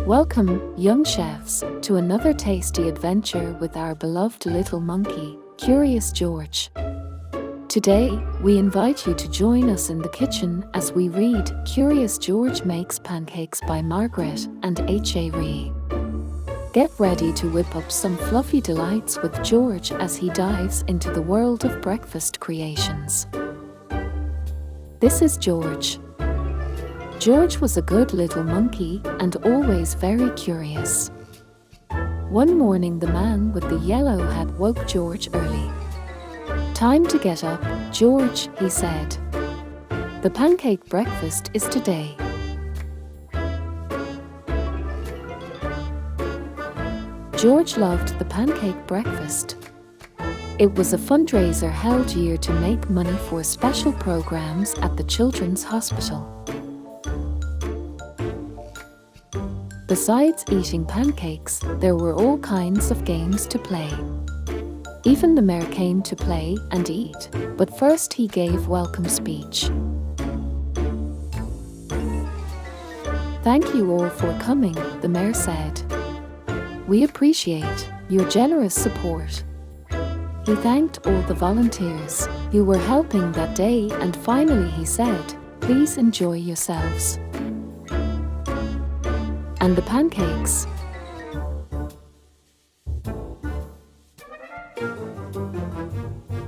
Welcome, young chefs, to another tasty adventure with our beloved little monkey, Curious George. Today, we invite you to join us in the kitchen as we read Curious George Makes Pancakes by Margret and H.A. Get ready to whip up some fluffy delights with George as he dives into the world of breakfast creations. This is George. George was a good little monkey and always very curious. One morning the man with the yellow hat woke George early. "Time to get up, George," he said. "The pancake breakfast is today." George loved the pancake breakfast. It was a fundraiser held year to make money for special programs at the Children's Hospital. Besides eating pancakes, there were all kinds of games to play. Even the mayor came to play and eat, but first he gave welcome speech. "Thank you all for coming," the mayor said. "We appreciate your generous support." He thanked all the volunteers who were helping that day, and finally he said, "Please enjoy yourselves." "And the pancakes?"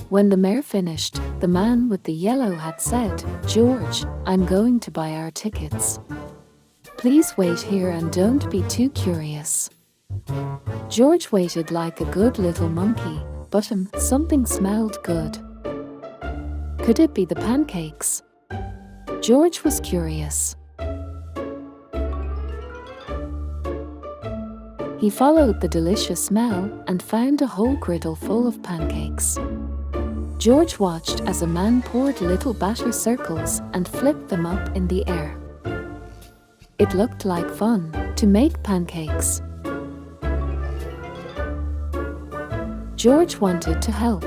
When the mayor finished, the man with the yellow hat said, "George, I'm going to buy our tickets. Please wait here and don't be too curious." George waited like a good little monkey, but something smelled good. Could it be the pancakes? George was curious. He followed the delicious smell and found a whole griddle full of pancakes. George watched as a man poured little batter circles and flipped them up in the air. It looked like fun to make pancakes. George wanted to help.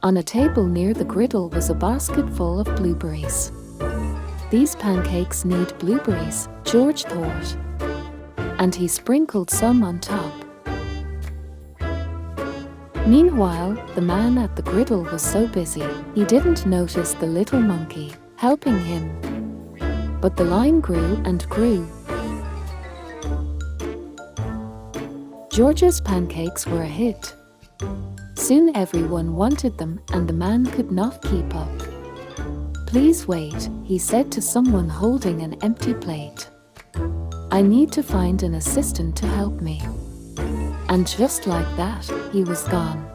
On a table near the griddle was a basket full of blueberries. "These pancakes need blueberries," George thought. And he sprinkled some on top. Meanwhile, the man at the griddle was so busy, he didn't notice the little monkey helping him. But the line grew and grew. George's pancakes were a hit. Soon everyone wanted them and the man could not keep up. "Please wait," he said to someone holding an empty plate. "I need to find an assistant to help me." And just like that, he was gone.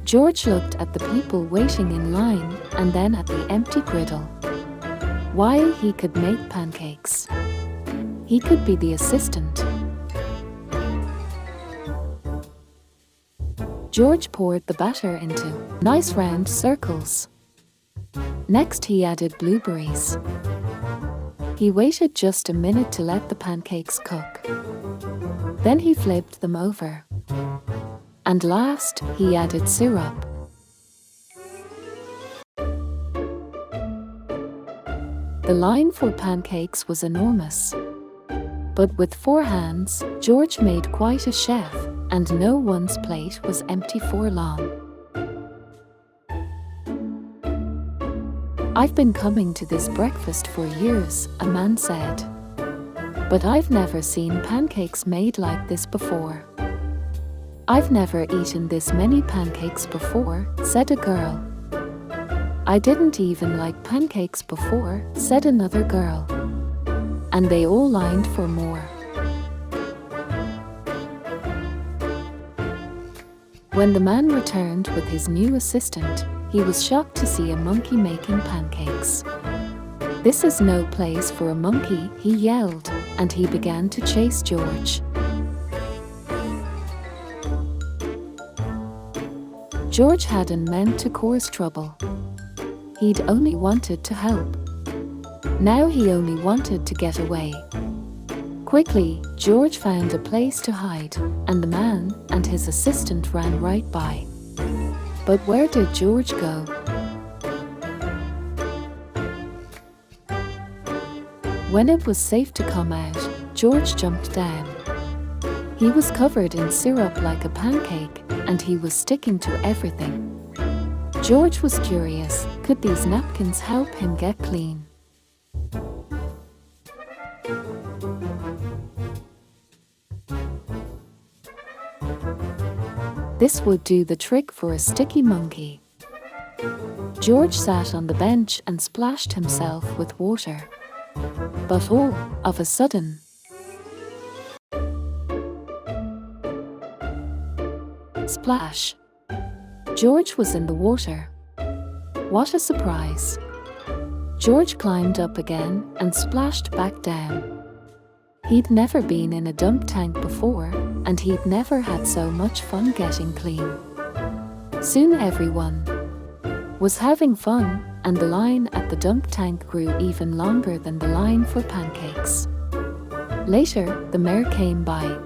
George looked at the people waiting in line and then at the empty griddle. While he could make pancakes, he could be the assistant. George poured the batter into nice round circles. Next he added blueberries. He waited just a minute to let the pancakes cook. Then he flipped them over. And last, he added syrup. The line for pancakes was enormous. But with 4 hands, George made quite a chef, and no one's plate was empty for long. "I've been coming to this breakfast for years," a man said. "But I've never seen pancakes made like this before." "I've never eaten this many pancakes before," said a girl. "I didn't even like pancakes before," said another girl. And they all lined for more. When the man returned with his new assistant, he was shocked to see a monkey making pancakes. "This is no place for a monkey," he yelled, and he began to chase George. George hadn't meant to cause trouble. He'd only wanted to help. Now he only wanted to get away. Quickly, George found a place to hide, and the man and his assistant ran right by. But where did George go? When it was safe to come out, George jumped down. He was covered in syrup like a pancake, and he was sticking to everything. George was curious, could these napkins help him get clean? This would do the trick for a sticky monkey. George sat on the bench and splashed himself with water. But all of a sudden, splash! George was in the water. What a surprise! George climbed up again and splashed back down. He'd never been in a dump tank before, and he'd never had so much fun getting clean. Soon everyone was having fun, and the line at the dump tank grew even longer than the line for pancakes. Later, the mayor came by.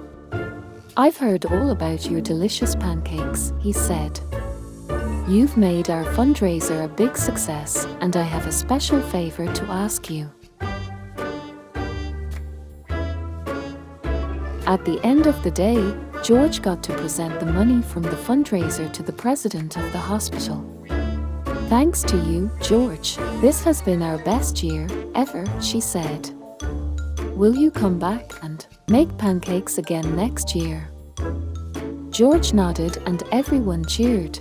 "I've heard all about your delicious pancakes," he said. "You've made our fundraiser a big success, and I have a special favor to ask you." At the end of the day, George got to present the money from the fundraiser to the president of the hospital. "Thanks to you, George. This has been our best year ever," she said. "Will you come back and make pancakes again next year?" George nodded and everyone cheered.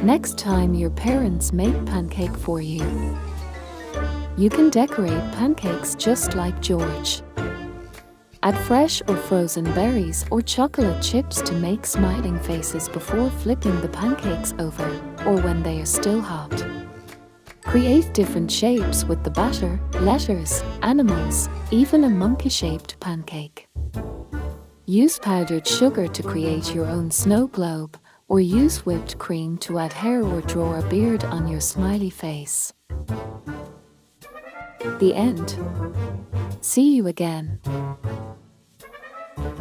Next time your parents make pancake for you, you can decorate pancakes just like George. Add fresh or frozen berries or chocolate chips to make smiling faces before flipping the pancakes over, or when they are still hot. Create different shapes with the batter, letters, animals, even a monkey-shaped pancake. Use powdered sugar to create your own snow globe, or use whipped cream to add hair or draw a beard on your smiley face. The end. See you again.